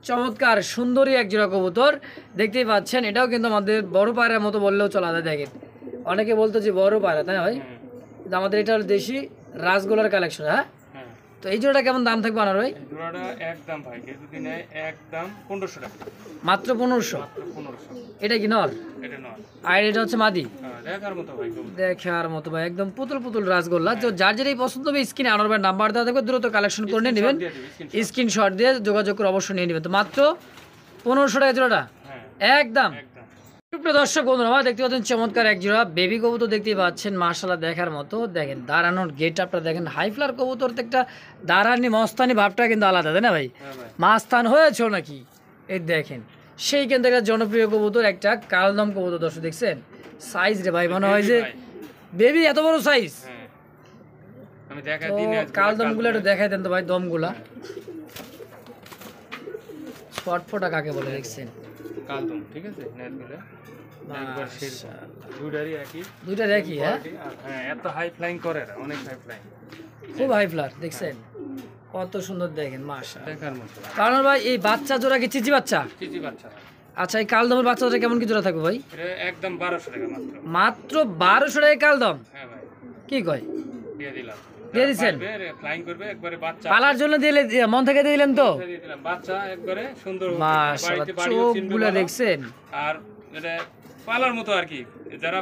চমৎকার সুন্দরী এক জোড়া কবুতর দেখতেই পাচ্ছেন। এটাও কিন্তু আমাদের বড় পায়রার মতো বললেও চলা যায়। দেখেন অনেকে বলতো যে বড় পায়রা, তাই না ভাই? কিন্তু আমাদের এটা হলো দেশি রাসগোলার কালেকশন। হ্যাঁ, তো এই জোড়াটা কেমন দাম থাকবে আনার ভাই? জোড়াটা একদম ভাই কেউ যদি নেয় একদম 1500 টাকা, মাত্র 1500। মাত্র 1500। এটা কি নর? এটা নয়, আর এটা হচ্ছে মাদি। দেখার মতো ভাই, দেখার মতো ভাই, একদম পুতুল পুতুল রাসগোল্লা। তো যার যেটাই পছন্দ হবে স্ক্রিনে আনার ভাই নাম্বার দেওয়া থাকবে, দ্রুত কালেকশন করে নিয়ে নেবেন, স্ক্রিনশট দিয়ে যোগাযোগ করে অবশ্যই নিয়ে নেবেন। তো মাত্র 1500 টাকা জোড়াটা একদম। সুপ্রিয় দর্শক বন্ধুরা আমার দেখতে পাচ্ছেন চমৎকার এক জোড়া বেবি কবুতর দেখতেই পাচ্ছেন, মাশাআল্লাহ দেখার মতো। দেখেন দাঁড়ানোর গেট আপটা দেখেন, হাই ফ্লার কবুতর তো একটা দাঁড়ানি মস্তানি ভাবটা কিন্তু আলাদা, তাই না ভাই? মাস্তান হয়েছ নাকি? এই দেখেন সেই কিন্তু একটা জনপ্রিয় কবুতর, একটা কালদম কবুতর। দর্শক দেখছেন সাইজ রে ভাই, মনে হয় যে বেবি এত বড় সাইজ। আমি দেখাই দিই না, কালদম গুলো একটু দেখাই দেন তো ভাই, দমগুলা ছটফটা কাকে বলে দেখছেন? কালদম, ঠিক আছে, নেটগুলো একবার দুইটারই একই, দুইটা দেখি। হ্যাঁ, এত হাই ফ্লাইং করে, অনেক হাই ফ্লাইং, খুব হাই ফ্লার। দেখছেন কত সুন্দর, দেখেন মাশাআল্লাহ দেখার মতো। কারণ ভাই এই বাচ্চা জোড়া কি চিচি বাচ্চা? চিচি বাচ্চা। আচ্ছা, এই কালদমের বাচ্চা জোড়া কেমন কি জোড়া থাকবে ভাই? এটা একদম 1200 টাকা মাত্র। মাত্র 1200 টাকায় কালদম? হ্যাঁ ভাই, কি কয়? দিয়ে দিলাম, দিয়ে দিছেন? ফ্লাইং করবে একবারে, বাচ্চা পালার জন্য দিলে মন থেকে দিয়ে দিলেন তো? দিয়ে দিলাম, বাচ্চা একবারে সুন্দর, মাশাআল্লাহ চোখগুলো দেখছেন, আর এটা পালার মতো আর কি, যারা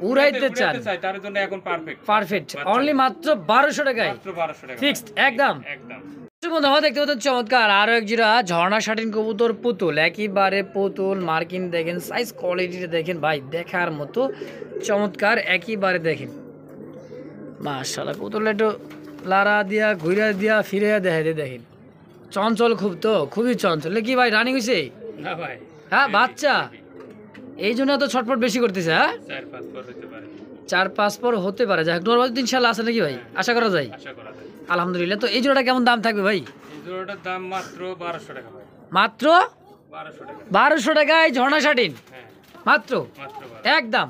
উড়াইতে চান তার জন্য এখন পারফেক্ট। অনলি মাত্র 1200 টাকায়, মাত্র 1200 টাকা ফিক্সড একদম। একদম। বন্ধুরা দেখতে পাচ্ছেন চমৎকার আরো এক জোড়া ঝর্ণা শাটিন কবুতর পুতুল, একেবারে পুতুল মার্কিন। দেখেন সাইজ কোয়ালিটিটা দেখেন ভাই, দেখার মতো চমৎকার একেবারে। দেখেন মাশাআল্লাহ পুতুলটা একটু লারা দিয়া ঘুরা দিয়া ফিরে দেখে দেখেন, চঞ্চল খুব, তো খুবই চঞ্চল। কি ভাই রানিং হয়েছে? না ভাই, হ্যাঁ বাচ্চা, এই জন্য তো ছটফট বেশি করতেছে। হ্যাঁ 4-5 পর হতে পারে, 4-5 পর হতে পারে। যাই হোক নরমাল ইনশাআল্লাহ আছে নাকি ভাই? আশা করা যায়, আশা করা যায় আলহামদুলিল্লাহ। তো এই জোড়াটা কেমন দাম থাকবে ভাই? এই জোড়াটার দাম মাত্র 1200 টাকা ভাই, মাত্র 1200 টাকা। 1200 টাকায় ঝর্ণা শাটিন হ্যাঁ মাত্র মাত্র একদম।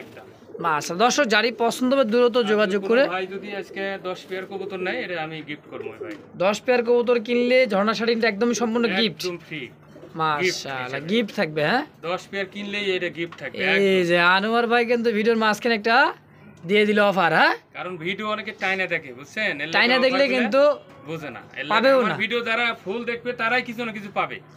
একদম। মাশাআল্লাহ দর্শক যারই পছন্দ হবে দ্রুত যোগাযোগ করে। ভাই যদি আজকে 10 পেয়ার কবুতর নেয়, এটা আমি গিফট করব ভাই। 10 পেয়ার কবুতর কিনলে ঝর্ণা শাটিনটা একদমই সম্পূর্ণ গিফট, একদম ফ্রি। মাশাআল্লাহ গিফট থাকবে। হ্যাঁ 10 পেয়ার কিনলেই এটা গিফট থাকবে। এই যে আনোয়ার ভাই কিন্তু ভিডিওর মাঝখানে একটা দিয়ে দিল অফার। হ্যাঁ কারণ ভিডিও অনেকে টাইনা দেখে, বুঝছেন? টাইনা দেখলে কিন্তু বুঝে না, পাবেও না। ভিডিও যারা ফুল দেখবে তারাই কিছু না কিছু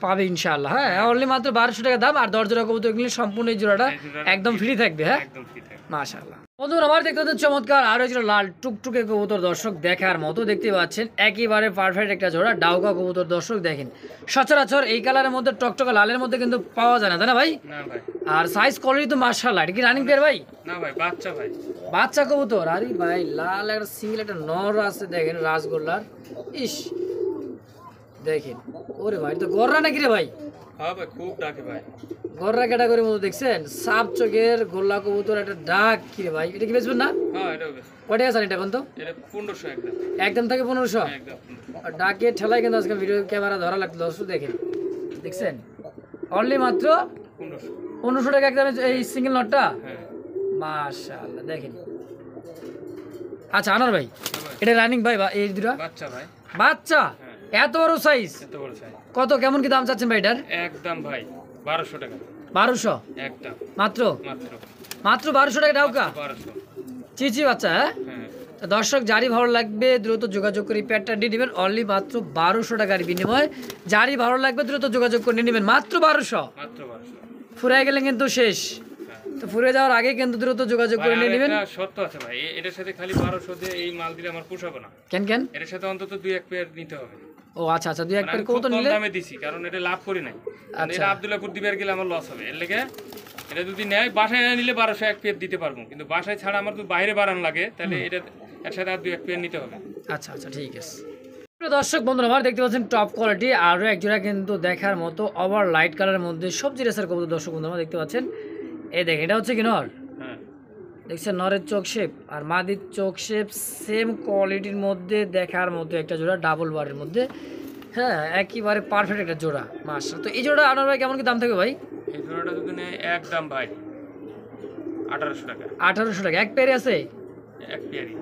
পাবে ইনশাআল্লাহ। হ্যাঁ অনলি মাত্র 1200 টাকা দাম, আর 10 জোড়া কবুতর কিনলে সম্পূর্ণ এই জোড়াটা একদম ফ্রি থাকবে। হ্যাঁ একদম ফ্রি থাকবে, মাশাআল্লাহ। বন্ধুরা আমার দেখতে পাচ্ছেন চমৎকার আরো একটা লাল টুকটুকে কবুতর, দর্শক দেখার মতো দেখতে পাচ্ছেন, একেবারে পারফেক্ট একটা জোড়া ডাউকা কবুতর। দর্শক দেখেন সচরাচর এই কালারের মধ্যে টকটকা লালের মধ্যে কিন্তু পাওয়া যায় না, তাই না ভাই? না ভাই। আর সাইজ কোয়ালিটি তো মাশাআল্লাহ। এটা কি রানিং পেয়ার ভাই? না ভাই, বাচ্চা ভাই, বাচ্চা কবুতর। আরে ভাই লাল একটা সিঙ্গেল একটা নর আছে, দেখেন রাসগোল্লার। ইস দেখেন, ওরে ভাই তো গররা নাকি রে ভাই? হ্যাঁ ভাই, খুব ডাকে ভাই, গররা ক্যাটাগরির মতো দেখছেন, সাপ চোখের গোল্লা কবুতর, একটা ডাক। কি রে ভাই এটা কি বেচবেন না? হ্যাঁ এটাও বেশ। কয়টা আছে এটা এখন? তো এটা 1500 একদম, একদম থাকে 1500 একদম 1500। আর ডাকে ঠেলায় কিন্তু আজকে ভিডিও ক্যামেরা ধরা লাগতো। দর্শক দেখেন, দেখছেন অনলি মাত্র 1500 টাকা একদম এই সিঙ্গেল নটটা। হ্যাঁ মাশাআল্লাহ দেখেন। আচ্ছা আনার ভাই এটা রানিং ভাই এই দুটো বাচ্চা ভাই, বাচ্চা এত বড় সাইজ, এত বড় সাইজ। কত কেমন কি দাম চাচ্ছেন ভাই এটার? একদম ভাই 1200 টাকা, 1200 একদম মাত্র, মাত্র মাত্র 1200 টাকা ডাউকা 1200। চিচি বাচ্চা। হ্যাঁ হ্যাঁ তো দর্শক যারই ভালো লাগবে দ্রুত যোগাযোগ করে প্যাডটা দিয়ে নেবেন, অনলি মাত্র 1200 টাকার বিনিময়ে। যারই ভালো লাগবে দ্রুত যোগাযোগ করে নেবেন, মাত্র 1200। মাত্র 1200। ফুরাই গেলে কিন্তু শেষ, তো ফুরে যাওয়ার আগে কিন্তু দ্রুত যোগাযোগ করে নিয়ে নেবেন। একটা শর্ত আছে ভাই, এটার সাথে খালি 1200 দিয়ে এই মাল দিলে আমার পোষাবে না। কেন কেন? এটার সাথে অন্তত 2-1 পেয়ার নিতে হবে। ও আচ্ছা আচ্ছা, দুই এক পেয়ার কত কবুতর নিলে দামে দিছি, কারণ এটা লাভ করি নাই। কারণ এটা আব্দুল্লাহপুর দিবার গেলে আমার লস হবে। এর লেগে এটা যদি নেয়, বাসায় না নিলে 1200 এক পেয়ার দিতে পারবো, কিন্তু বাসায় ছাড়া আমার তো বাইরে বাড়ান লাগে, তাহলে এটা এর সাথে আর 2-1 পেয়ার নিতে হবে। আচ্ছা আচ্ছা ঠিক আছে। দর্শক বন্ধুরা আমার দেখতে পাচ্ছেন টপ কোয়ালিটি আরও এক জোড়া কিন্তু দেখার মতো ওভার লাইট কালারের মধ্যে সবজি রেসার কবুতর। দর্শক বন্ধুরা আমার দেখতে পাচ্ছেন, এই দেখেন এটা হচ্ছে কি নর, দেখছেন নরের চোখ শেপ আর মাদির চোখ শেপ সেম কোয়ালিটির মধ্যে দেখার মতো একটা জোড়া, ডাবল বারের মধ্যে। হ্যাঁ একেবারে পারফেক্ট একটা জোড়া মাশাআল্লাহ। তো এই জোড়া আনার ভাই কেমন কি দাম থাকবে ভাই? এই জোড়াটা যদি নেয় একদম ভাই 1800 টাকা। 1800 টাকা। এক পেয়ারে আছে? এক পেয়ারি।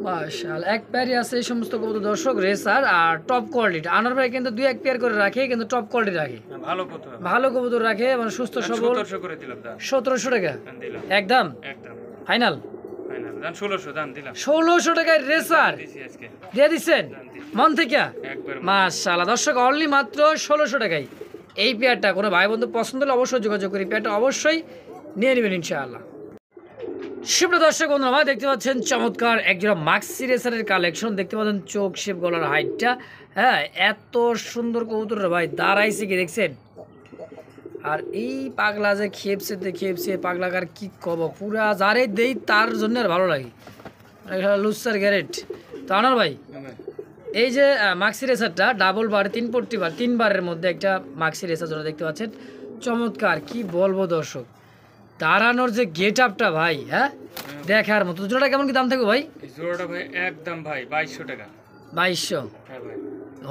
মাশাআল্লাহ, এক পেয়ারে আছে এই সমস্ত কবুতর দর্শক, রেসার আর টপ কোয়ালিটি। আনোয়ার ভাই কিন্তু 2-1 পেয়ার করে রাখে, কিন্তু টপ কোয়ালিটি রাখে, ভালো কবুতর, ভালো কবুতর রাখে, মানে সুস্থ সবল। 1700 করে দিলাম দাম। 1700 টাকা দিলাম একদম একদম ফাইনাল। ফাইনাল দাম 1600 দাম দিলাম। 1600 টাকায় রেসার দিছি আজকে। দিয়ে দিচ্ছেন মন থেকে? একবার মাশাআল্লাহ দর্শক, অনলি মাত্র 1600 টাকায় এই পেয়ারটা। কোনো ভাই বন্ধু পছন্দ হলে অবশ্যই যোগাযোগ করি, পেয়ারটা অবশ্যই নিয়ে নেবেন ইনশাআল্লাহ। সুপ্রিয় দর্শক বন্ধুরা, আমার দেখতে পাচ্ছেন চমৎকার একজোড়া মাক্সি রেসারের কালেকশন। দেখতে পাচ্ছেন চোখ শেপ, গলার হাইটটা, হ্যাঁ এত সুন্দর কবুতর ভাই, দাঁড়াইছে কি দেখছেন? আর এই পাগলা যে খেপছে পাগলাকার কি কব, পুরা যারে দেই তার জন্য আর ভালো লাগে, লুসার গ্যারেট। তো আনার ভাই, এই যে মাক্সি রেসারটা ডাবল বার 3 পট্টি বার 3 বারের মধ্যে একটা মাক্সি রেসার যেটা দেখতে পাচ্ছেন, চমৎকার, কি বলবো দর্শক, দাঁড়ানোর যে গেট আপটা ভাই, হ্যাঁ দেখার মতো। জোড়াটা কেমন কি দাম থাকবে ভাই? এই জোড়াটা ভাই একদম ভাই 2200 টাকা। 2200? হ্যাঁ ভাই।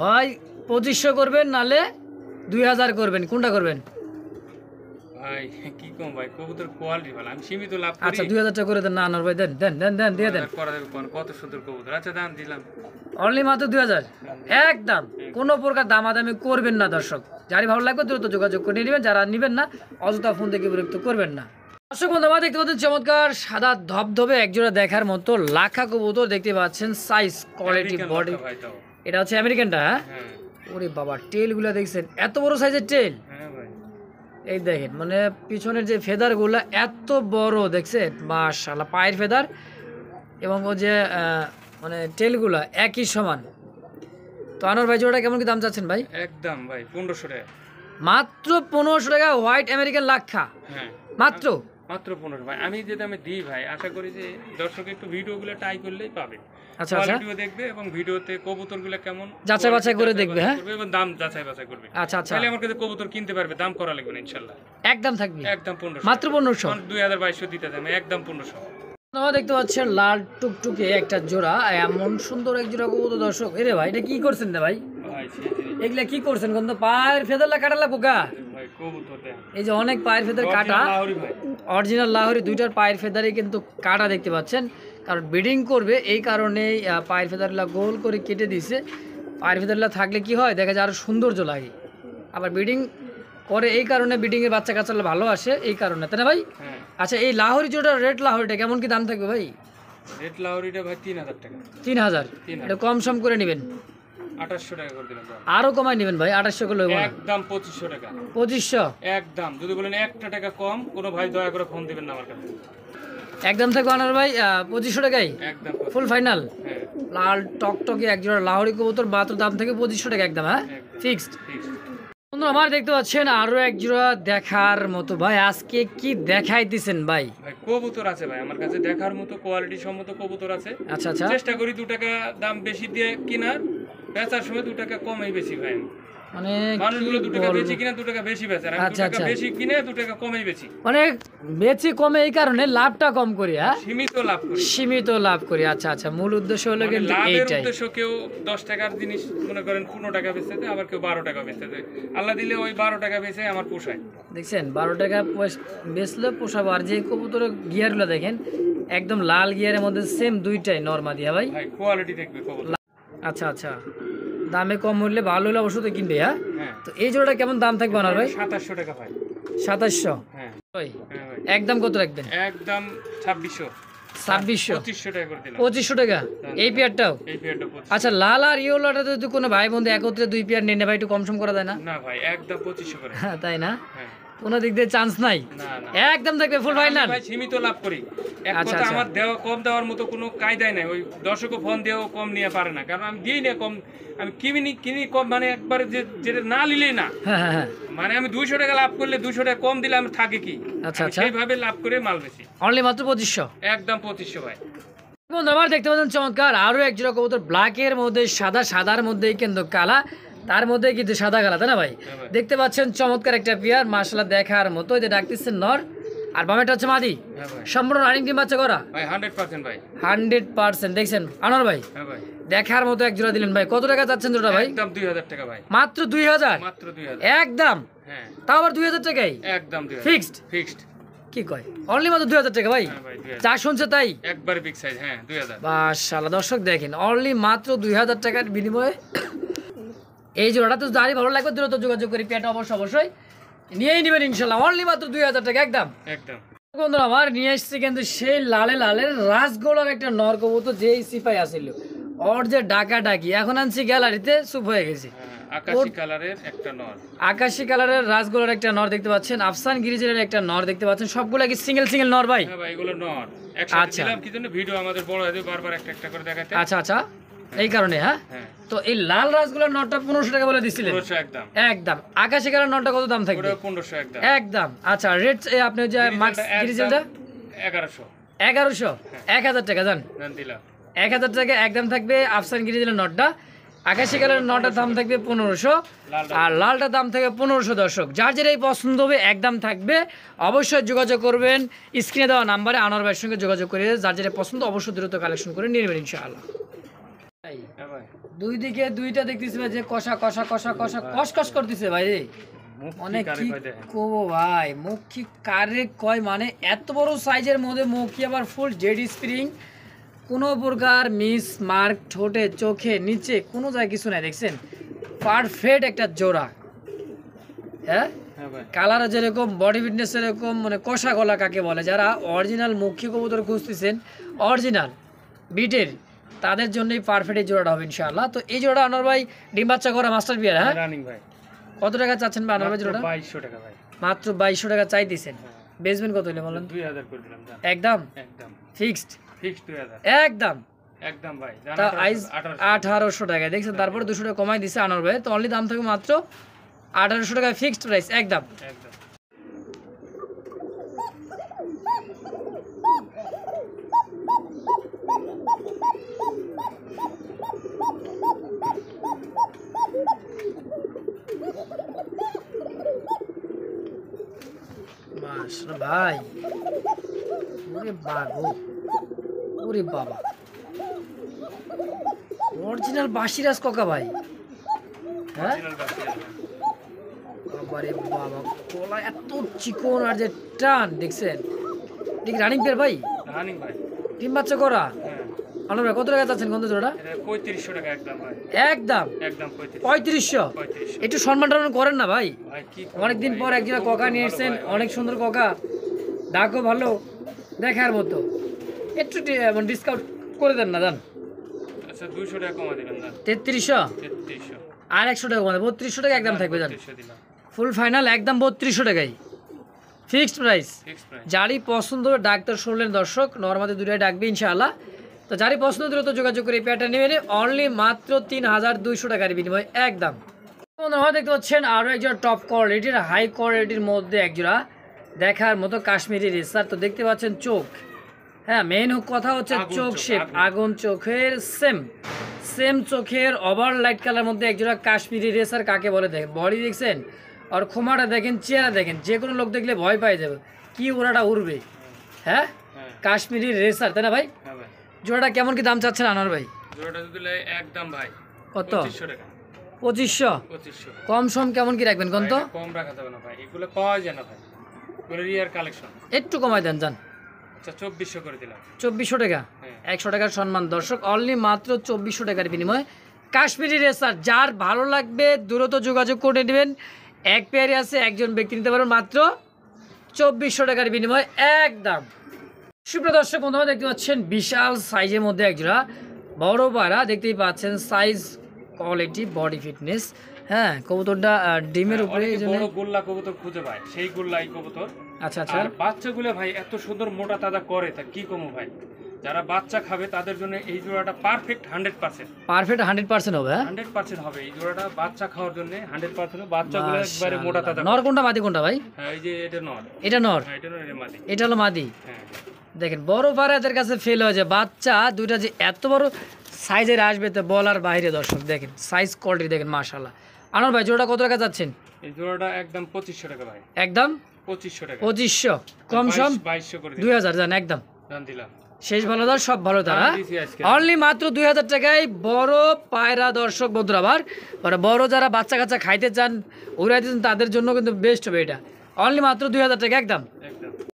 হয় 2500 করবেন, নালে 2000 করবেন, কোনটা করবেন ভাই? কি কম ভাই, কবুতর কোয়ালিটি ভালো, আমি সীমিত লাভ করি। আচ্ছা 2000 টাকা করে দেন না আনোয়ার ভাই, দেন দেন দেন দেন দিয়ে দেন। করা যাবে কোন, কত সুন্দর কবুতর। আচ্ছা দাম দিলাম অনলি মাত্র 2000 একদম। কোনো প্রকার দামাদামি করবেন না দর্শক, যারই ভালো লাগবে দ্রুত যোগাযোগ করে নেবেন, যারা নেবেন না অযথা ফোন থেকে বিরক্ত করবেন না। দর্শক বন্ধু, আমরা দেখতে পাচ্ছেন চমৎকার সাদা ধবধবে একজোড়া দেখার মতো লাখা কবুতর দেখতে পাচ্ছেন, সাইজ কোয়ালিটি বডি। ভাই তো এটা হচ্ছে আমেরিকানটা, হ্যাঁ? হ্যাঁ ওরে বাবা, টেলগুলো দেখছেন, এত বড় সাইজের টেল। হ্যাঁ ভাই। এই দেখেন, মানে পিছনের যে ফেদারগুলো এত বড় দেখছেন, মাশাআল্লাহ, পায়ের ফেদার এবং ও যে মানে টেলগুলো একই সমান। তো আনোয়ার ভাই, জোড়াটা কেমন কি দাম চাচ্ছেন ভাই? একদম ভাই 1500 টাকা। মাত্র 1500 টাকা হোয়াইট আমেরিকান লাক্ষা, হ্যাঁ মাত্র মাত্র 1500 ভাই। আমি যে দামে দিই ভাই, আশা করি যে দর্শক একটু ভিডিওগুলো ট্রাই করলেই পাবে। আচ্ছা আচ্ছা, কোয়ালিটিও দেখবে এবং ভিডিওতে কবুতরগুলো কেমন যাচাই বাছাই করে দেখবে, হ্যাঁ এবং দাম যাচাই বাছাই করবে। আচ্ছা আচ্ছা, তাহলে আমার কাছে কবুতর কিনতে পারবে, দাম করা লাগবে না ইনশাআল্লাহ। একদম থাকবে একদম 1500, মাত্র 1500। 2200 দিতে দাম একদম 1500। তোমরা দেখতে পাচ্ছেন লাল টুকটুকে একটা জোড়া, এমন সুন্দর এক জোড়া কবুতর দর্শক। এরে ভাই, এটা কি করছেন রে ভাই? ভাই সেই জিনিস এগুলা কি করছেন? কোন পায়ের ফেদারলা কাটালা পোকা? ভাই কবুতর দেন এই যে অনেক পায়ের ফেদার কাটা, লাহোরি ভাই। অরিজিনাল লাহোরি, দুইটার পায়ের ফেদারই কিন্তু কাটা দেখতে পাচ্ছেন, কারণ ব্রিডিং করবে এই কারণেই পায়ের ফেদারলা গোল করে কেটে দিয়েছে। পায়ের ফেদারলা থাকলে কি হয়, দেখা যায় আরো সৌন্দর্য লাগে। আবার ব্রিডিং করে এই কারণে, ব্রিডিংয়ের বাচ্চা কাচ্চারা ভালো আসে এই কারণে, তাই না ভাই? হ্যাঁ আচ্ছা, এই লাহোরি জোড়া, রেড লাহোরিটা কেমন কি দাম থাকবে ভাই? রেড লাহোরিটা ভাই 3000 টাকা। 3000? এটা কম সম করে নেবেন, 2800 টাকা করে দিলাম দাম। আরো কমাই নেবেন ভাই, 2800 করে লইব না, একদম 2500 টাকা। 2500 একদম। যদি বলেন 1 টাকা কম, কোনো ভাই দয়া করে ফোন দিবেন না আমার কাছে। একদম থাকবে আনার ভাই 2500 টাকায় একদম ফুল ফাইনাল। হ্যাঁ লাল টকটকে একজোড়া লাহোরি কবুতর মাত্র দাম থেকে 2500 টাকা একদম, হ্যাঁ ফিক্সড। বন্ধু আমার দেখতে পাচ্ছেন আরো এক জোড়া দেখার মতো ভাই, আজকে কি দেখাই দিছেন ভাই? ভাই কবুতর আছে ভাই আমার কাছে দেখার মতো, কোয়ালিটি সম্মত কবুতর আছে। আচ্ছা আচ্ছা, চেষ্টা করি 2 টাকা দাম বেশি দিয়ে কেনার, বেচার সময় 2 টাকা কমই বেশি ভাই। মানে মানুষগুলো 2 টাকা বলবো? বেশি কিনে 2 টাকা বেশি বেচে, আর আমি 2 আচ্ছা, টাকা আচ্ছা। বেশি কিনে 2 টাকা কমই বেশি। মানে বেচি কমে এই কারণে লাভটা কম করি, হ্যাঁ সীমিত লাভ করি, সীমিত লাভ করি। আচ্ছা আচ্ছা, মূল উদ্দেশ্য হলো মানে কিন্তু লাভের এইটাই। উদ্দেশ্য কেউ 10 টাকার জিনিস মনে করেন 15 টাকা বেচতে, আবার কেউ 12 টাকা বেচতে। আল্লাহ দিলে ওই 12 টাকা বেচে আমার পোষায়। দেখছেন 12 টাকা বেচলে পোষাবো। আর যে কবুতরের গিয়ারগুলো দেখেন, একদম লাল গিয়ারের মধ্যে সেম দুইটাই নরমা দিয়া ভাই। ভাই কোয়ালিটি দেখবে কবুতর। আচ্ছা আচ্ছা, দামে কম হলে ভালো হলে অবশ্যই তো কিনবে, হ্যাঁ। হ্যাঁ তো এই জোড়াটা কেমন দাম থাকবে আনার ভাই? 2700 টাকা ভাই। 2700? হ্যাঁ ভাই হ্যাঁ ভাই একদম কত রাখবেন? একদম 2600। 2600? 2500 টাকা করে দিলাম। 2500 টাকা এই পেয়ারটাও? এই পেয়ারটা 2500। আচ্ছা, লাল আর ইয়েলোটা যদি কোনো ভাই বন্ধু একত্রে 2 পেয়ার নেন ভাই, একটু কম সম করা যায় না? না ভাই একদম 2500 করে। হ্যাঁ তাই না? হ্যাঁ কোনো দিক দিয়ে চান্স নাই, না না একদম থাকবে ফুল ফাইনাল। ভাই সীমিত লাভ করি। এক আচ্ছা, কথা আচ্ছা। আমার দেওয়া কম দেওয়ার মতো কোনো কায়দাই নাই। ওই দর্শকও ফোন দিয়েও কম নিয়ে পারে না, কারণ আমি দিই না কম। আমি কিনি কম, মানে একবারে যেটা না নিলেই না। হ্যাঁ হ্যাঁ হ্যাঁ, মানে আমি 200 টাকা লাভ করলে 200 টাকা কম দিলে আমি থাকে কি? আচ্ছা, আমি আচ্ছা। সেইভাবে লাভ করে মাল বেশি। অনলি মাত্র 2500? একদম 2500 ভাই। বন্ধু আমার দেখতে পাচ্ছেন চমৎকার আরো এক জোড়া কবুতর, ব্ল্যাকের মধ্যে সাদা, সাদার মধ্যে কিন্তু কালা, তার মধ্যে কিন্তু সাদা কালা, তাই না ভাই? হ্যাঁ ভাই। দেখতে পাচ্ছেন চমৎকার একটা পেয়ার, মাশাআল্লাহ দেখার মতো। এই যে ডাকতেছেন নর, আর বামেটা হচ্ছে মাদি, হ্যাঁ ভাই। সম্পূর্ণ রানিং ডিম বাচ্চা করা ভাই 100% ভাই। 100%। দেখছেন আনোয়ার ভাই, হ্যাঁ ভাই। দেখার মতো এক জোড়া দিলেন ভাই। কত টাকা চাচ্ছেন জোড়া ভাই? একদম 2000 টাকা ভাই। মাত্র 2000? মাত্র 2000। একদম? হ্যাঁ তাও আবার 2000 টাকাই একদম 2000 ফিক্সড? ফিক্সড। কি কয় অনলি মাত্র 2000 টাকা ভাই হ্যাঁ ভাই 2000 যা শুনছে তাই একবার বিগ সাইজ হ্যাঁ 2000 মাশাআল্লাহ দর্শক দেখেন অনলি মাত্র 2000 টাকার বিনিময়ে এই জোড়াটা তো দাঁড়িয়ে ভালো লাগবে দ্রুত যোগাযোগ করি পেটা অবশ্যই নিয়েই নেবেন ইনশাল্লাহ অনলি মাত্র 2000 টাকা একদম একদম। বন্ধুরা আমার নিয়ে এসেছি কিন্তু সেই লালের রাজগোলার একটা নর কবুতর যেই সিপাই আসিল ওর যে ডাকি এখন আনছি গ্যালারিতে চুপ হয়ে গেছে। আকাশী কালারের একটা নর, আকাশী কালারের রাজগোলার একটা নর দেখতে পাচ্ছেন, আফসান গিরিজের একটা নর দেখতে পাচ্ছেন, সবগুলা কি সিঙ্গেল নর ভাই? হ্যাঁ ভাই এগুলো নর একসাথে দিলাম কি জন্য ভিডিও আমাদের বড় হয়ে যাবে বারবার একটা করে দেখাতে। আচ্ছা এই কারণে হ্যাঁ। তো এই লাল রাজগোলার নরটা 1500 টাকা বলে দিছিলেন? 1500 একদম। একদম। আকাশী কালার নরটা কত দাম থাকবে? ওটা 1500 একদম। একদম। আচ্ছা রেট আপনি যে মাক্স গিরিজেলটা 1100 1000 টাকা জান দিলাম 1000 টাকা একদম থাকবে আফসান গিরিজেলের নটটা। আকাশী কালারের নটার দাম থাকবে 1500 আর লালটার দাম থাকবে 1500। দর্শক যার যেটাই পছন্দ হবে একদম থাকবে, অবশ্যই যোগাযোগ করবেন স্ক্রিনে দেওয়া নাম্বারে আনোয়ার ভাইয়ের সঙ্গে যোগাযোগ করে যার যেটা পছন্দ অবশ্যই দ্রুত কালেকশন করে নিয়ে নেবেন ইনশাআল্লাহ। দুই দিকে দুইটা দেখতেছি ভাই যে কষ করতেছে ভাই রে, অনেক কি কবো ভাই মুখ কি কারে কয়, মানে এত বড় সাইজের মধ্যে মুখ কি আবার ফুল জেড স্প্রিং, কোনো প্রকার মিস মার্ক ঠোঁটে চোখে নিচে কোনো জায়গায় কিছু নাই, দেখছেন পারফেক্ট একটা জোড়া। হ্যাঁ কালার যেরকম বডি ফিটনেস এরকম, মানে কষা গলা কাকে বলে, যারা অরিজিনাল মুখী কবুতর খুঁজতেছেন অরিজিনাল বিটের তাদের জন্যই পারফেক্ট এই জোড়াটা হবে ইনশাআল্লাহ। তো এই জোড়া আনোয়ার ভাই ডিম বাচ্চা করা মাস্টার বিয়ার। হ্যাঁ রানিং ভাই কত টাকা চাচ্ছেন ভাই আনোয়ার ভাই জোড়াটা? 2200 টাকা ভাই, মাত্র 2200 টাকা চাইতেছেন। বেচবেন কত হলে বলেন? 2000 করে দিলাম একদম ফিক্সড 2000 একদম ভাই। তা আইজ 1800 টাকা দেখছেন, তারপরে 200 টাকা কমাই দিছে আনোয়ার ভাই, তো অনলি দাম থাকবে মাত্র 1800 টাকা ফিক্সড প্রাইস একদম। ভাই ওরে বাগো ওরে বাবা অরিজিনাল বাসিরাজ কোকা ভাই। হ্যাঁ বাবারে বাবা গলা এত চিকন আর যে টান দেখছেন, দেখি রানিং পেয়ার ভাই। রানিং ভাই ডিম বাচ্চা করা। আনোয়ার ভাই কত টাকা চাচ্ছেন কোন জোড়া? 3500 টাকা একদম ভাই একদম 3500। একটু সম্মান টম্মান করেন না ভাই, অনেকদিন পর একজোড়া কোকা নিয়ে এসেছেন, অনেক সুন্দর কোকা, ডাকও ভালো দেখার মতো, একটু ডিসকাউন্ট করে দেন না জান। আচ্ছা 200 টাকা কমা দিবেন না 3300 আর 100 টাকা কমা 3200 টাকা একদম থাকবে জান, ফুল ফাইনাল একদম 3200 টাকাই ফিক্সড প্রাইস। যারই পছন্দ হবে ডাক্তার শুনলেন দর্শক, নরমালি দুটাই ডাকবে ইনশাআল্লাহ। তো যারই পছন্দ দ্রুত যোগাযোগ করে এই প্যাটার্ন নেবেন অনলি মাত্র 3200 টাকার বিনিময়ে একদম। বন্ধুরা দেখতে পাচ্ছেন আরও একজোড়া টপ কোয়ালিটির হাই কোয়ালিটির মধ্যে একজোড়া দেখার মতো কাশ্মীরি রেসার। তো দেখতে পাচ্ছেন চোখ, হ্যাঁ মেইন কথা হচ্ছে চোখ শেপ, আগুন চোখের সেম চোখের ওভার লাইট কালার মধ্যে একজোড়া কাশ্মীরি রেসার কাকে বলে দেখেন, বডি দেখছেন আর খোমাটা দেখেন, চেহারা দেখেন, যে কোনো লোক দেখলে ভয় পাই যাবে কি ওরাটা উড়বে। হ্যাঁ কাশ্মীরি রেসার তাই না ভাই? জোড়াটা কেমন কি দাম চাচ্ছেন আনোয়ার ভাই? জোড়াটা দিলে একদম ভাই কত? 2500 টাকা 2500 কম সম কেমন কি রাখবেন কোন? তো কম রাখা যাবে না ভাই, এগুলো পাওয়া যায় না ভাই, এগুলো রিয়ার কালেকশন, একটু কমাই দেন জান। আচ্ছা 2400 করে দিলাম 2400 টাকা 100 টাকার সম্মান দর্শক, অনলি মাত্র 2400 টাকার বিনিময়ে কাশ্মীরি রেসার। যার ভালো লাগবে দ্রুত যোগাযোগ করে নেবেন, এক পেয়ারে আছে একজন ব্যক্তি নিতে পারবেন মাত্র 2400 টাকার বিনিময়ে একদম। সুপ্রিয় দর্শক বন্ধুরা দেখতে পাচ্ছেন বিশাল সাইজের মধ্যে একজোড়া বড় পায়রা দেখতেই পাচ্ছেন, সাইজ কোয়ালিটি বডি ফিটনেস। হ্যাঁ কবুতরটা ডিমের উপরে বড় গোল্লা কবুতর খুঁজে পায়, সেই গোল্লাই কবুতর। আচ্ছা আর বাচ্চাগুলো ভাই এত সুন্দর মোটা তাজা করে, তা কি কমো ভাই, যারা বাচ্চা খাবে তাদের জন্য এই জোড়াটা পারফেক্ট 100%। পারফেক্ট 100% হবে, 100% হবে এই জোড়াটা বাচ্চা খাওয়ার জন্য 100%। বাচ্চাগুলো একবারে মোটা তাজা। নর কোনটা মাদি কোনটা ভাই? হ্যাঁ এই যে এটা নর, এটা নর, এটা নর, এটা মাদি, এটা হলো মাদি। হ্যাঁ দেখেন বড় পায়রাদের কাছে ফেল হয়ে যায়, বাচ্চা দুইটা যে এত বড় সাইজের আসবে তো বলার বাইরে। দর্শক দেখেন সাইজ কোয়ালিটি দেখেন মাশাআল্লাহ। আনোয়ার ভাই জোড়াটা কত টাকা যাচ্ছেন? এই জোড়াটা একদম 2500 টাকা ভাই, একদম 2500 টাকা 2500 কম সম 2200 করে দিন 2000 জান একদম জান দিলাম। শেষ ভালো দার সব ভালো তারা অনলি মাত্র 2000 টাকায় বড় পায়রা। দর্শক বন্ধুরা আবার বড় যারা বাচ্চা কাচ্চা খাইতে চান উড়াইতে চান তাদের জন্য কিন্তু বেস্ট হবে এটা, অনলি মাত্র 2000 টাকা একদম।